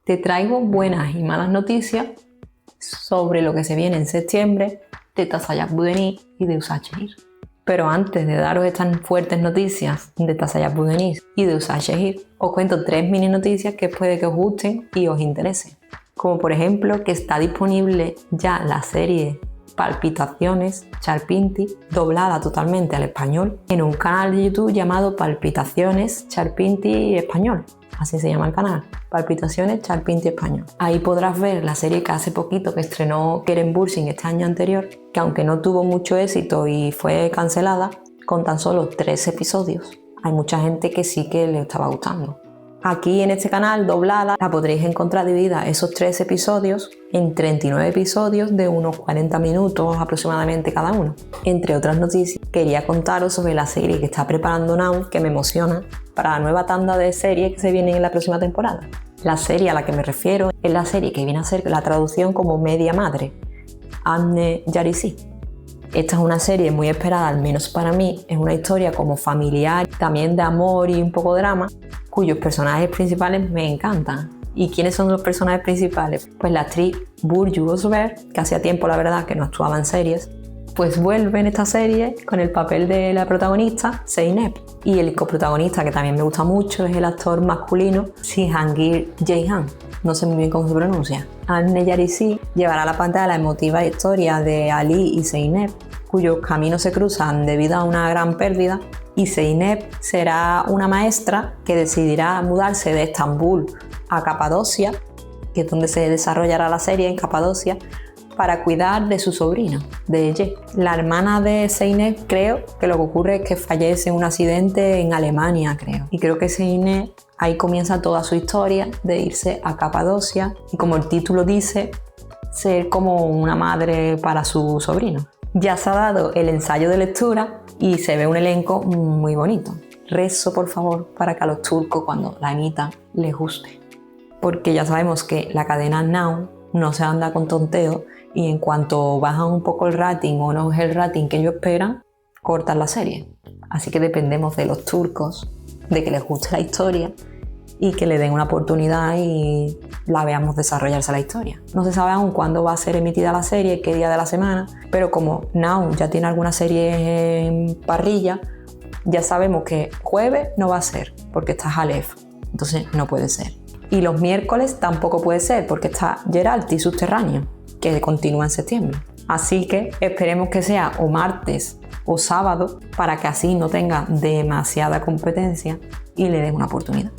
te traigo buenas y malas noticias sobre lo que se viene en septiembre de Tasayab Budeniz y de Usha Chehir. Pero antes de daros estas fuertes noticias de Tasayab Budeniz y de Usha Chehir, os cuento 3 mini noticias que puede que os gusten y os interesen. Como por ejemplo que está disponible ya la serie Palpitaciones Charpinti, doblada totalmente al español, en un canal de YouTube llamado Palpitaciones Charpinti Español. Así se llama el canal, Palpitaciones Charpinti Español. Ahí podrás ver la serie que hace poquito que estrenó Kerem Bürsin este año anterior, que aunque no tuvo mucho éxito y fue cancelada, con tan solo 3 episodios, hay mucha gente que sí que le estaba gustando. Aquí en este canal, doblada, la podréis encontrar dividida esos 3 episodios en 39 episodios de unos 40 minutos aproximadamente cada uno. Entre otras noticias, quería contaros sobre la serie que está preparando Now, que me emociona, para la nueva tanda de series que se viene en la próxima temporada. La serie a la que me refiero es la serie que viene a ser la traducción como Media Madre, Anne Yarisi. Esta es una serie muy esperada, al menos para mí. Es una historia como familiar, también de amor y un poco de drama, cuyos personajes principales me encantan. ¿Y quiénes son los personajes principales? Pues la actriz Burcu Özberk, que hacía tiempo la verdad que no actuaba en series, pues vuelve en esta serie con el papel de la protagonista, Zeynep. Y el coprotagonista, que también me gusta mucho, es el actor masculino Cihangir Ceyhan. No sé muy bien cómo se pronuncia. Anne Yarisi llevará a la pantalla la emotiva historia de Ali y Zeynep, cuyos caminos se cruzan debido a una gran pérdida, y Zeynep será una maestra que decidirá mudarse de Estambul a Capadocia, que es donde se desarrollará la serie, en Capadocia, para cuidar de su sobrino, de Ye. La hermana de Zeynep, creo que lo que ocurre es que fallece en un accidente en Alemania, creo. Y creo que Zeynep, ahí comienza toda su historia de irse a Capadocia y, como el título dice, ser como una madre para su sobrino. Ya se ha dado el ensayo de lectura y se ve un elenco muy bonito. Rezo, por favor, para que a los turcos, cuando la emitan, les guste. Porque ya sabemos que la cadena Now no se anda con tonteo y en cuanto bajan un poco el rating o no es el rating que ellos esperan, cortan la serie. Así que dependemos de los turcos, de que les guste la historia y que le den una oportunidad y la veamos desarrollarse la historia. No se sabe aún cuándo va a ser emitida la serie, qué día de la semana, pero como Now ya tiene algunas series en parrilla, ya sabemos que jueves no va a ser porque está Aleph, entonces no puede ser. Y los miércoles tampoco puede ser porque está Geralti Subterráneo, que continúa en septiembre. Así que esperemos que sea o martes o sábado para que así no tenga demasiada competencia y le den una oportunidad.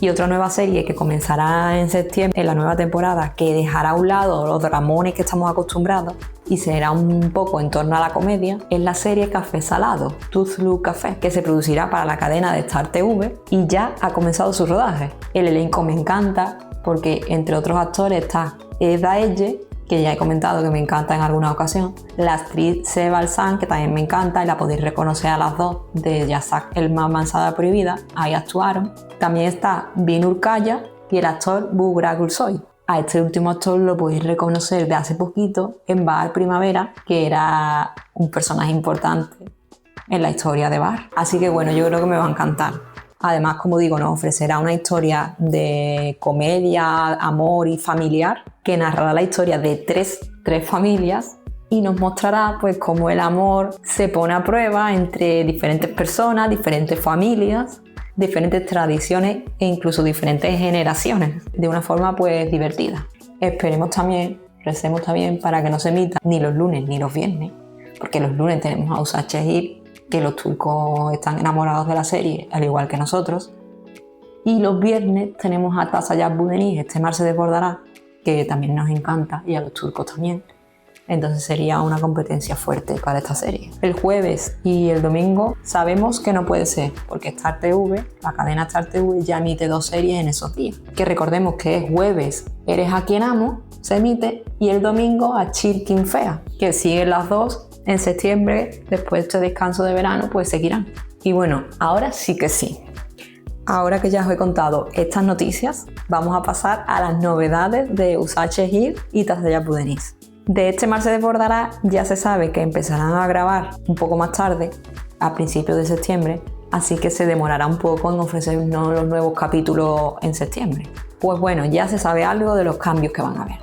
Y otra nueva serie que comenzará en septiembre, en la nueva temporada, que dejará a un lado los dramones que estamos acostumbrados y será un poco en torno a la comedia, es la serie Café Salado, Tuzlu Café, que se producirá para la cadena de Star TV y ya ha comenzado su rodaje. El elenco me encanta porque entre otros actores está Eda Ege, que ya he comentado que me encanta en alguna ocasión, la actriz Seba Alsan, que también me encanta y la podéis reconocer a las dos de Yasak el más Manzana Prohibida, ahí actuaron. También está Binur Kaya y el actor Buğra Gülsoy. A este último actor lo podéis reconocer de hace poquito en Bahar Primavera, que era un personaje importante en la historia de Bahar. Así que bueno, yo creo que me va a encantar. Además, como digo, nos ofrecerá una historia de comedia, amor y familiar que narrará la historia de tres familias y nos mostrará pues cómo el amor se pone a prueba entre diferentes personas, diferentes familias, diferentes tradiciones e incluso diferentes generaciones de una forma pues divertida. Esperemos también, recemos también para que no se emita ni los lunes ni los viernes, porque los lunes tenemos a Usha Chehir, que los turcos están enamorados de la serie, al igual que nosotros. Y los viernes tenemos a Tasayab Budeniz, este mar se desbordará, que también nos encanta, y a los turcos también. Entonces sería una competencia fuerte para esta serie. El jueves y el domingo sabemos que no puede ser, porque Star TV, la cadena Star TV, ya emite 2 series en esos días. Que recordemos que es jueves Eres a quien amo, se emite, y el domingo a Chirkin Fea, que siguen las 2 en septiembre. Después de este descanso de verano pues seguirán. Y bueno, ahora sí que sí. Ahora que ya os he contado estas noticias, vamos a pasar a las novedades de Usha Chehir y Tasayab Budeniz. De este mar se desbordará ya se sabe que empezarán a grabar un poco más tarde, a principios de septiembre, así que se demorará un poco en ofrecernos los nuevos capítulos en septiembre. Pues bueno, ya se sabe algo de los cambios que van a haber.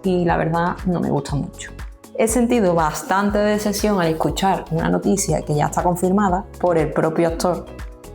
Y la verdad no me gusta mucho. He sentido bastante decepción al escuchar una noticia que ya está confirmada por el propio actor.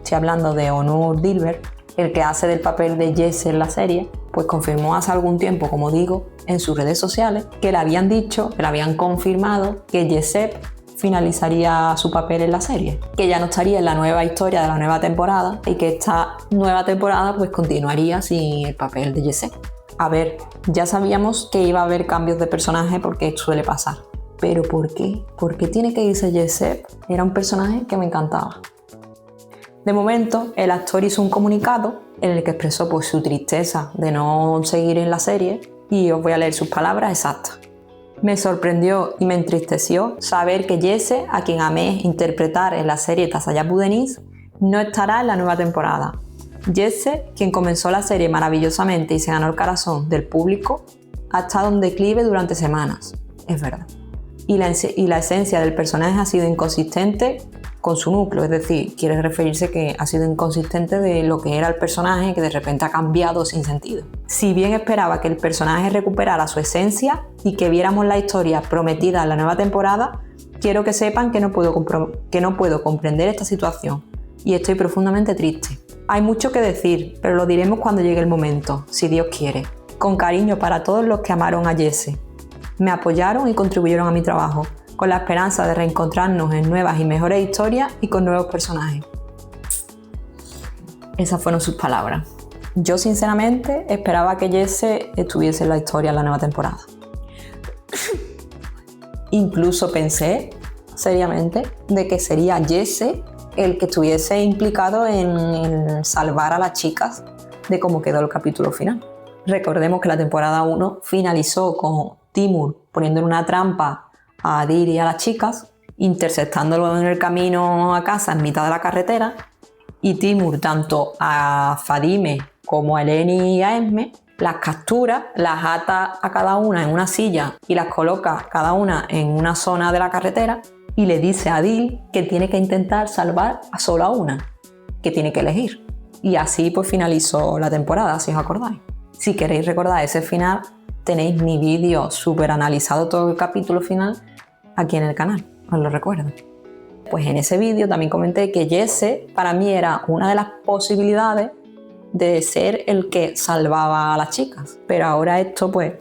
Estoy hablando de Onur Dilber, el que hace del papel de Jesse en la serie, pues confirmó hace algún tiempo, como digo, en sus redes sociales, que le habían dicho, que le habían confirmado que Jesse finalizaría su papel en la serie, que ya no estaría en la nueva historia de la nueva temporada y que esta nueva temporada pues continuaría sin el papel de Jesse. A ver, ya sabíamos que iba a haber cambios de personaje porque suele pasar. ¿Pero por qué? ¿Por qué tiene que irse Jesse? Era un personaje que me encantaba. De momento, el actor hizo un comunicado en el que expresó pues, su tristeza de no seguir en la serie y os voy a leer sus palabras exactas. Me sorprendió y me entristeció saber que Jesse, a quien amé interpretar en la serie Tasayab Budenis, no estará en la nueva temporada. Jesse, quien comenzó la serie maravillosamente y se ganó el corazón del público, ha estado en declive durante semanas. Es verdad. Y la esencia del personaje ha sido inconsistente con su núcleo, es decir, quiere referirse que ha sido inconsistente de lo que era el personaje, que de repente ha cambiado sin sentido. Si bien esperaba que el personaje recuperara su esencia y que viéramos la historia prometida en la nueva temporada, quiero que sepan que no puedo comprender esta situación y estoy profundamente triste. Hay mucho que decir, pero lo diremos cuando llegue el momento, si Dios quiere. Con cariño para todos los que amaron a Jesse. Me apoyaron y contribuyeron a mi trabajo, con la esperanza de reencontrarnos en nuevas y mejores historias y con nuevos personajes. Esas fueron sus palabras. Yo sinceramente esperaba que Jesse estuviese en la historia en la nueva temporada. Incluso pensé, seriamente, de que sería Jesse el que estuviese implicado en salvar a las chicas de cómo quedó el capítulo final. Recordemos que la temporada 1 finalizó con Timur poniendo en una trampa a Adil y a las chicas, interceptándolo en el camino a casa en mitad de la carretera, y Timur tanto a Fadime como a Eleni y a Esme las captura, las ata a cada una en una silla y las coloca cada una en una zona de la carretera y le dice a Adil que tiene que intentar salvar a solo a una, que tiene que elegir. Y así pues finalizó la temporada, si os acordáis. Si queréis recordar ese final, tenéis mi vídeo súper analizado todo el capítulo final aquí en el canal, os lo recuerdo. Pues en ese vídeo también comenté que Jesse para mí era una de las posibilidades de ser el que salvaba a las chicas, pero ahora esto pues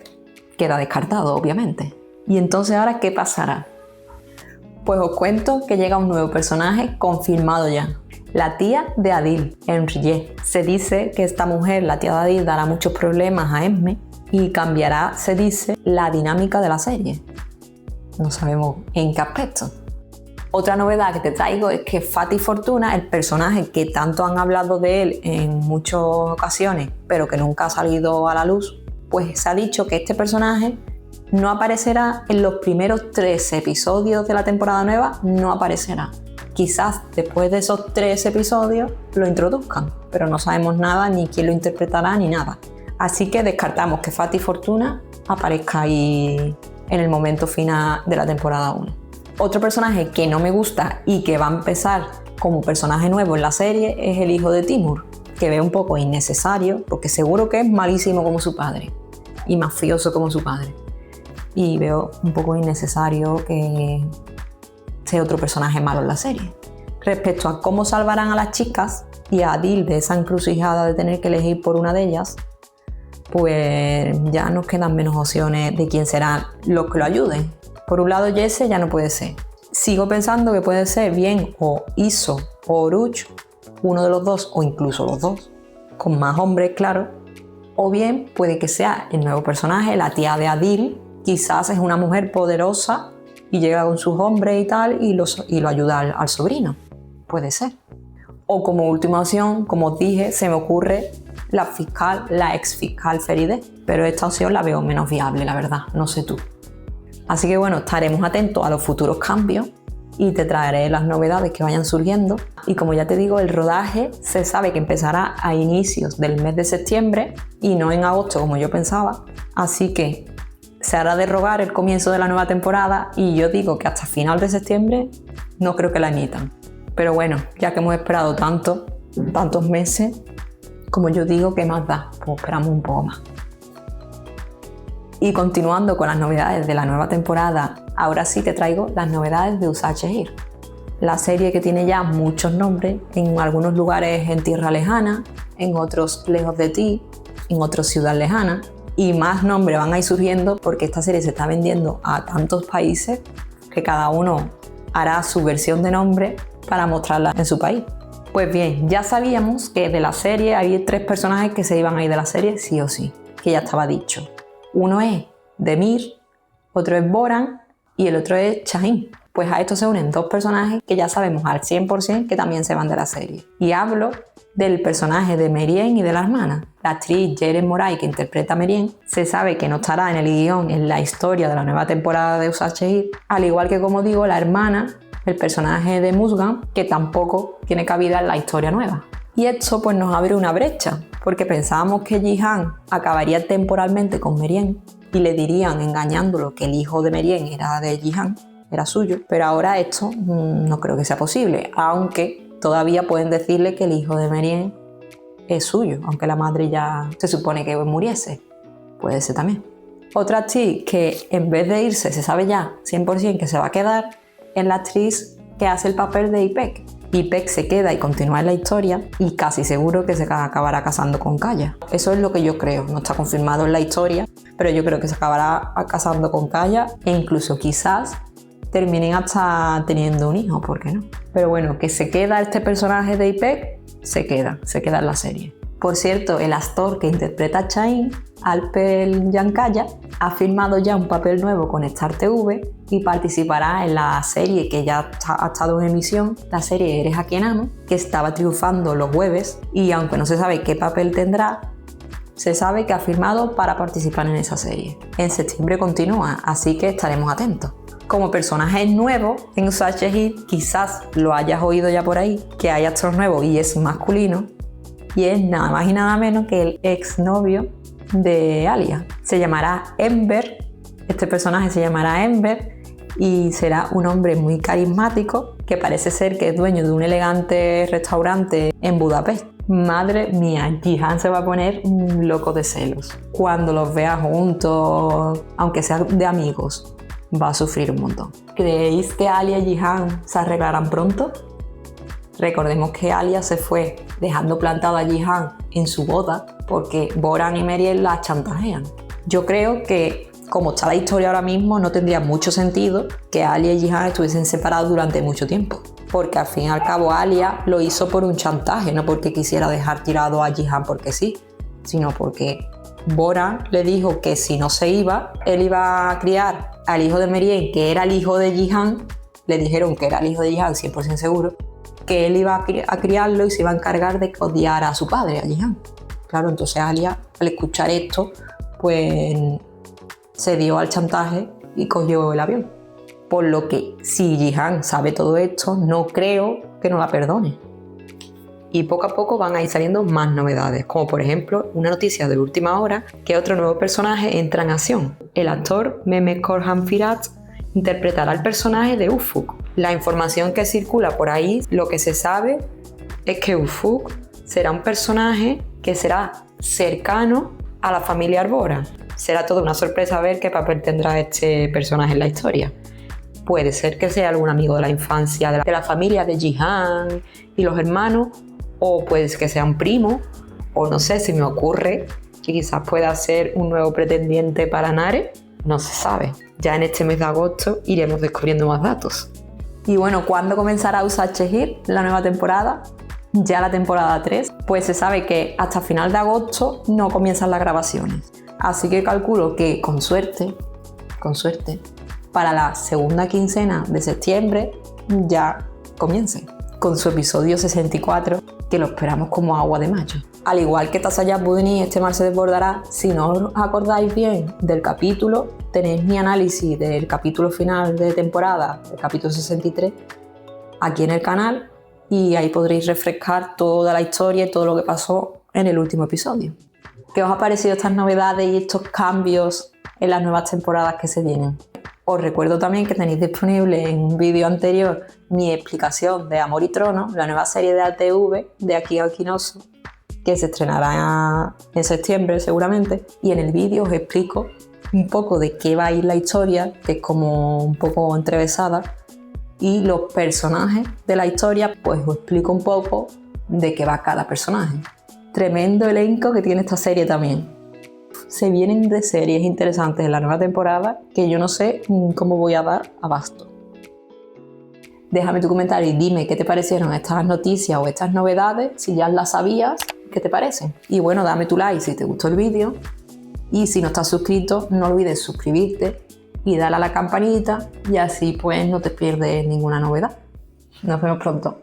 queda descartado, obviamente. ¿Y entonces ahora qué pasará? Pues os cuento que llega un nuevo personaje confirmado ya, la tía de Adil, Henriette. Se dice que esta mujer, la tía de Adil, dará muchos problemas a Esme y cambiará, se dice, la dinámica de la serie. No sabemos en qué aspecto. Otra novedad que te traigo es que Fatih Fortuna, el personaje que tanto han hablado de él en muchas ocasiones, pero que nunca ha salido a la luz, pues se ha dicho que este personaje no aparecerá en los primeros 13 episodios de la temporada nueva, no aparecerá. Quizás después de esos 3 episodios lo introduzcan, pero no sabemos nada, ni quién lo interpretará, ni nada. Así que descartamos que Fatih Fortuna aparezca ahí en el momento final de la temporada 1. Otro personaje que no me gusta y que va a empezar como personaje nuevo en la serie es el hijo de Timur, que veo un poco innecesario porque seguro que es malísimo como su padre y mafioso como su padre. Y veo un poco innecesario que sea otro personaje malo en la serie. Respecto a cómo salvarán a las chicas y a Adil de esa encrucijada de tener que elegir por una de ellas, pues ya nos quedan menos opciones de quién serán los que lo ayuden. Por un lado, Jesse ya no puede ser. Sigo pensando que puede ser bien o Iso o Oruch, uno de los dos o incluso los dos, con más hombres, claro. O bien puede que sea el nuevo personaje, la tía de Adil, quizás es una mujer poderosa y llega con sus hombres y tal y lo ayuda al sobrino. Puede ser. O como última opción, como os dije, se me ocurre la ex fiscal Feride, pero esta opción la veo menos viable, la verdad, no sé tú. Así que bueno, estaremos atentos a los futuros cambios y te traeré las novedades que vayan surgiendo. Y como ya te digo, el rodaje se sabe que empezará a inicios del mes de septiembre y no en agosto como yo pensaba. Así que se hará de rogar el comienzo de la nueva temporada y yo digo que hasta final de septiembre no creo que la emitan. Pero bueno, ya que hemos esperado tantos meses, Como yo digo, ¿qué más da? Pues esperamos un poco más. Y continuando con las novedades de la nueva temporada, ahora sí te traigo las novedades de Usachehir. La serie que tiene ya muchos nombres, en algunos lugares en tierra lejana, en otros lejos de ti, en otros ciudad lejana, y más nombres van a ir surgiendo porque esta serie se está vendiendo a tantos países que cada uno hará su versión de nombre para mostrarla en su país. Pues bien, ya sabíamos que de la serie había 3 personajes que se iban a ir de la serie sí o sí, que ya estaba dicho. Uno es Demir, otro es Boran y el otro es Shaheen. Pues a esto se unen 2 personajes que ya sabemos al 100% que también se van de la serie. Y hablo del personaje de Meriem y de la hermana. La actriz Jeren Moray, que interpreta a Meriem, se sabe que no estará en el guión en la historia de la nueva temporada de Usachehir, al igual que, como digo, la hermana, el personaje de Muzgan, que tampoco tiene cabida en la historia nueva. Y esto pues nos abre una brecha, porque pensábamos que Jihan acabaría temporalmente con Meriem y le dirían, engañándolo, que el hijo de Meriem era de Jihan, era suyo, pero ahora esto no creo que sea posible, aunque todavía pueden decirle que el hijo de Meriem es suyo, aunque la madre ya se supone que muriese, puede ser también. Otra actriz que en vez de irse se sabe ya 100% que se va a quedar es la actriz que hace el papel de Ipek. Ipek se queda y continúa en la historia y casi seguro que se acabará casando con Kaya. Eso es lo que yo creo, no está confirmado en la historia, pero yo creo que se acabará casando con Kaya e incluso quizás terminen hasta teniendo un hijo, ¿por qué no? Pero bueno, que se queda este personaje de Ipek, se queda en la serie. Por cierto, el actor que interpreta a Shaheen, Alper Yankaya, ha firmado ya un papel nuevo con Star TV y participará en la serie que ya ha estado en emisión, la serie Eres a quien amo, que estaba triunfando los jueves y aunque no se sabe qué papel tendrá, se sabe que ha firmado para participar en esa serie. En septiembre continúa, así que estaremos atentos. Como personaje nuevo en Usachehir, quizás lo hayas oído ya por ahí, que hay actor nuevo y es masculino, y es nada más y nada menos que el exnovio de Alia. Se llamará Enver, este personaje se llamará Enver y será un hombre muy carismático que parece ser que es dueño de un elegante restaurante en Budapest. Madre mía, Jihan se va a poner loco de celos. Cuando los vea juntos, aunque sean de amigos, va a sufrir un montón. ¿Creéis que Alia y Jihan se arreglarán pronto? Recordemos que Alia se fue dejando plantado a Jihan en su boda porque Boran y Meriem la chantajean. Yo creo que, como está la historia ahora mismo, no tendría mucho sentido que Alia y Jihan estuviesen separados durante mucho tiempo. Porque al fin y al cabo Alia lo hizo por un chantaje, no porque quisiera dejar tirado a Jihan porque sí, sino porque Boran le dijo que si no se iba, él iba a criar al hijo de Meriem, que era el hijo de Jihan. Le dijeron que era el hijo de Jihan, 100% seguro, que él iba a criarlo y se iba a encargar de odiar a su padre, a Jihan. Claro, entonces Alia, al escuchar esto, pues se dio al chantaje y cogió el avión. Por lo que, si Jihan sabe todo esto, no creo que no la perdone. Y poco a poco van a ir saliendo más novedades, como por ejemplo una noticia de última hora que otro nuevo personaje entra en acción. El actor Mehmet Korhan Firat interpretará al personaje de Ufuk. La información que circula por ahí, lo que se sabe es que Ufuk será un personaje que será cercano a la familia Arbora. Será toda una sorpresa ver qué papel tendrá este personaje en la historia. Puede ser que sea algún amigo de la infancia, de la familia de Jihan y los hermanos, o puede que sea un primo, o no sé, se me ocurre que quizás pueda ser un nuevo pretendiente para Nare. No se sabe. Ya en este mes de agosto iremos descubriendo más datos. Y bueno, ¿cuándo comenzará Usachehir, la nueva temporada? Ya la temporada 3. Pues se sabe que hasta final de agosto no comienzan las grabaciones. Así que calculo que con suerte, para la segunda quincena de septiembre ya comiencen con su episodio 64, que lo esperamos como agua de mayo. Al igual que Tasayab Budini, este mar se desbordará. Si no os acordáis bien del capítulo, tenéis mi análisis del capítulo final de temporada, el capítulo 63, aquí en el canal, y ahí podréis refrescar toda la historia y todo lo que pasó en el último episodio. ¿Qué os ha parecido estas novedades y estos cambios en las nuevas temporadas que se vienen? Os recuerdo también que tenéis disponible en un vídeo anterior mi explicación de Amor y Trono, la nueva serie de ATV de Akio Akinosu, que se estrenará en septiembre seguramente, y en el vídeo os explico un poco de qué va a ir la historia, que es como un poco entrevesada, y los personajes de la historia, pues os explico un poco de qué va cada personaje. Tremendo elenco que tiene esta serie también. Se vienen de series interesantes en la nueva temporada que yo no sé cómo voy a dar abasto. Déjame tu comentario y dime qué te parecieron estas noticias o estas novedades, si ya las sabías, qué te parecen. Y bueno, dame tu like si te gustó el vídeo. Y si no estás suscrito, no olvides suscribirte y darle a la campanita y así pues no te pierdes ninguna novedad. Nos vemos pronto.